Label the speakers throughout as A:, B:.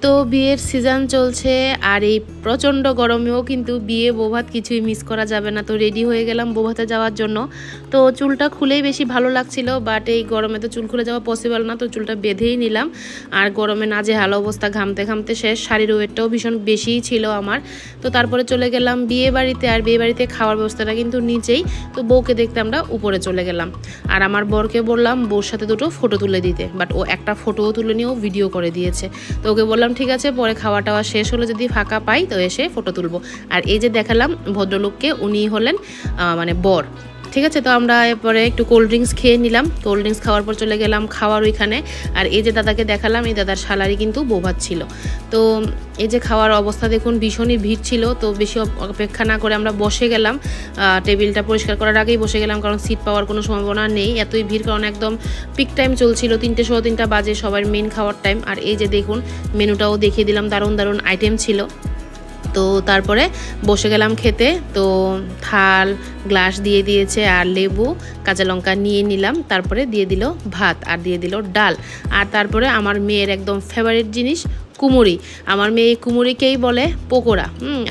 A: তো বিয়ের সিজন চলছে আর এই প্রচণ্ড গরমেও কিন্তু বিয়ে বৌভাত কিছুই মিস করা যাবে না। তো রেডি হয়ে গেলাম বৌভাতে যাওয়ার জন্য। তো চুলটা খুলেই বেশি ভালো লাগছিল, বাট এই গরমে তো চুল খুলে যাওয়া পসিবল না, তো চুলটা বেঁধেই নিলাম। আর গরমে নাজেহাল অবস্থা, ঘামতে ঘামতে শেষ, শাড়ির ওয়েটটাও ভীষণ বেশিই ছিল আমার। তো তারপরে চলে গেলাম বিয়ে বাড়িতে। আর বিয়ে বাড়িতে খাওয়ার ব্যবস্থাটা কিন্তু নিচেই, তো বউকে দেখতে আমরা উপরে চলে গেলাম। আর আমার বরকে বললাম বউর সাথে দুটো ফটো তুলে দিতে, বাট ও একটা ফটোও তুলে নিয়েও ভিডিও করে দিয়েছে। তো ওকে বললাম ঠিক আছে, পরে খাওয়া টাওয়া শেষ হলে যদি ফাঁকা পাই তো এসে ফটো তুলবো। আর এই যে দেখালাম ভদ্রলোককে, উনি হলেন মানে বর। ঠিক আছে, তো আমরা এরপরে একটু কোল্ড ড্রিঙ্কস খেয়ে নিলাম। কোল্ড ড্রিঙ্কস খাওয়ার পর চলে গেলাম খাওয়ার ওইখানে। আর এই যে দাদাকে দেখালাম, এই দাদার শালারি কিন্তু বৌভাত ছিল। তো এই যে খাওয়ার অবস্থা দেখুন, ভীষণই ভিড় ছিল। তো বেশি অপেক্ষা না করে আমরা বসে গেলাম, টেবিলটা পরিষ্কার করার আগেই বসে গেলাম, কারণ সিট পাওয়ার কোনো সম্ভাবনা নেই, এতই ভিড়। কারণ একদম পিক টাইম চলছিল, 3:15 বাজে সবার মেন খাওয়ার টাইম। আর এই যে দেখুন মেনুটাও দেখিয়ে দিলাম, দারুণ দারুণ আইটেম ছিল। তো তারপরে বসে গেলাম খেতে। তো থাল গ্লাস দিয়ে দিয়েছে আর লেবু কাঁচা লঙ্কা নিয়ে নিলাম। তারপরে দিয়ে দিল ভাত আর দিয়ে দিল ডাল। আর তারপরে আমার মেয়ের একদম ফেভারিট জিনিস কুমুরি। আমার মেয়ে কুমুরিকেই বলে পকোড়া।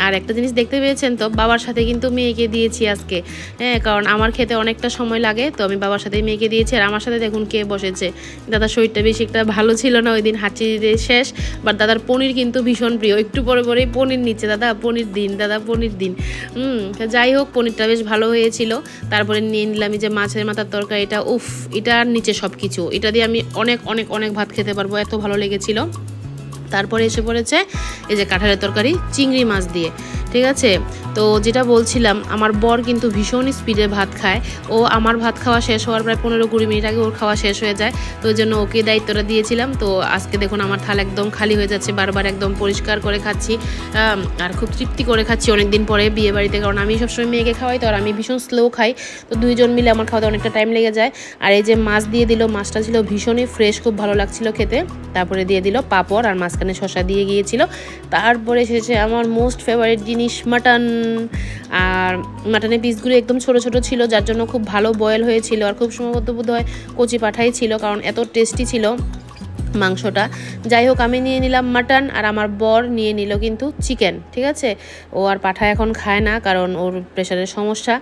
A: আর একটা জিনিস দেখতে পেয়েছেন তো, বাবার সাথে কিন্তু মেয়েকে দিয়েছি আজকে। হ্যাঁ, কারণ আমার খেতে অনেকটা সময় লাগে, তো আমি বাবার সাথে মেয়েকে দিয়েছি। আর আমার সাথে দেখুন কে বসেছে, দাদার শরীরটা বেশি একটা ভালো ছিল না ওই দিন, হাঁচি দিয়ে শেষ। বাট দাদার পনির কিন্তু ভীষণ প্রিয়, একটু পরে পরেই পনির নিচ্ছে, দাদা পনির দিন, দাদা পনির দিন। যাই হোক, পনিরটা বেশ ভালো হয়েছিল। তারপরে নিয়ে নিলাম এই যে মাছের মাথার তরকারি, এটা উফ, এটার নিচে সব কিছু, এটা দিয়ে আমি অনেক অনেক অনেক ভাত খেতে পারবো, এত ভালো লেগেছিল। তারপরে এসে পড়েছে এই যে কাঁঠালের তরকারি চিংড়ি মাছ দিয়ে। ঠিক আছে, তো যেটা বলছিলাম, আমার বর কিন্তু ভীষণ স্পিডে ভাত খায়। ও আমার ভাত খাওয়া শেষ হওয়ার প্রায় 15-20 মিনিট আগে ওর খাওয়া শেষ হয়ে যায়। তো ওই জন্য ওকে দায়িত্বটা দিয়েছিলাম। তো আজকে দেখুন আমার থাল একদম খালি হয়ে যাচ্ছে, বারবার একদম পরিষ্কার করে খাচ্ছি। আর খুব তৃপ্তি করে খাচ্ছি অনেকদিন পরে বিয়ে বাড়িতে, কারণ আমি সবসময় মেয়েকে খাওয়াই, তো আর আমি ভীষণ স্লো খাই। তো দুইজন মিলে আমার খাওয়াতে অনেকটা টাইম লেগে যায়। আর এই যে মাছ দিয়ে দিল, মাছটা ছিল ভীষণই ফ্রেশ, খুব ভালো লাগছিল খেতে। তারপরে দিয়ে দিল পাঁপড় আর মাঝখানে শসা দিয়ে গিয়েছিল। তারপরে এসেছে আমার মোস্ট ফেভারিট জিনিস, মাটন। আর মাটনের পিসগুলো একদম ছোট ছোট ছিল, যার জন্য খুব ভালো বয়েল হয়েছিল। আর খুব সম্ভবত বোধ হয় কচি পাঠাই ছিল, কারণ এত টেস্টি ছিল মাংসটা। যাই হোক, আমি নিয়ে নিলাম মাটন আর আমার বর নিয়ে নিল কিন্তু চিকেন। ঠিক আছে, ও আর পাঠা এখন খায় না, কারণ ওর প্রেশারের সমস্যা।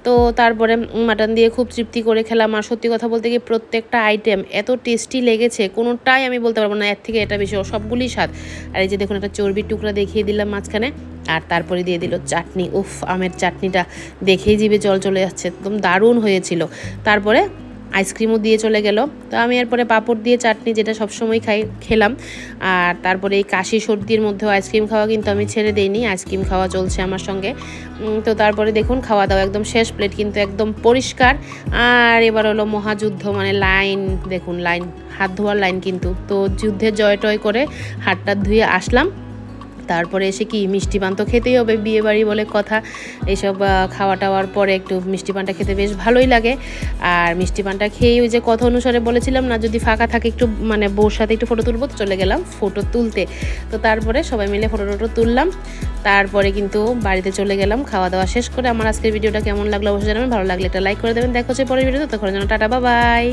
A: তো তারপরে মাটন দিয়ে খুব তৃপ্তি করে খেলাম। আর সত্যি কথা বলতে গিয়ে প্রত্যেকটা আইটেম এত টেস্টি লেগেছে, কোনোটাই আমি বলতে পারবো না এর থেকে এটা বেশি, সবগুলি স্বাদ। আর এই যে দেখুন একটা চর্বির টুকরা দেখিয়ে দিলাম মাঝখানে। আর তারপরে দিয়ে দিল চাটনি, উফ, আমের চাটনিটা দেখেই জিভে জল চলে যাচ্ছে, একদম দারুণ হয়েছিল। তারপরে আইসক্রিমও দিয়ে চলে গেল। তো আমি এরপরে পাঁপড় দিয়ে চাটনি, যেটা সবসময় খেলাম। আর তারপরে এই কাশি সর্দির মধ্যেও আইসক্রিম খাওয়া কিন্তু আমি ছেড়ে দিইনি, আইসক্রিম খাওয়া চলছে আমার সঙ্গে। তো তারপরে দেখুন খাওয়া দাওয়া একদম শেষ, প্লেট কিন্তু একদম পরিষ্কার। আর এবার হলো মহাযুদ্ধ, মানে লাইন দেখুন, লাইন, হাত ধোয়ার লাইন কিন্তু। তো যুদ্ধে জয় টয় করে হাতটা ধুয়ে আসলাম। তারপরে এসে কি মিষ্টি পান তো খেতেই হবে, বিয়ে বাড়ি বলে কথা। এইসব খাওয়া টাওয়ার পরে একটু মিষ্টি পানটা খেতে বেশ ভালোই লাগে। আর মিষ্টি পানটা খেয়ে ওই যে কথা অনুসারে বলেছিলাম না, যদি ফাঁকা থাকে একটু মানে বউর সাথে একটু ফটো তুলবো, তো চলে গেলাম ফটো তুলতে। তো তারপরে সবাই মিলে ফটো টটো তুললাম। তারপরে কিন্তু বাড়িতে চলে গেলাম খাওয়া দাওয়া শেষ করে। আমার আজকের ভিডিওটা কেমন লাগলো অবশ্যই জানাবেন, ভালো লাগলে একটা লাইক করে দেবেন। দেখা হচ্ছে পরের ভিডিওতে, তখন যেন টাটা, বাই বাই।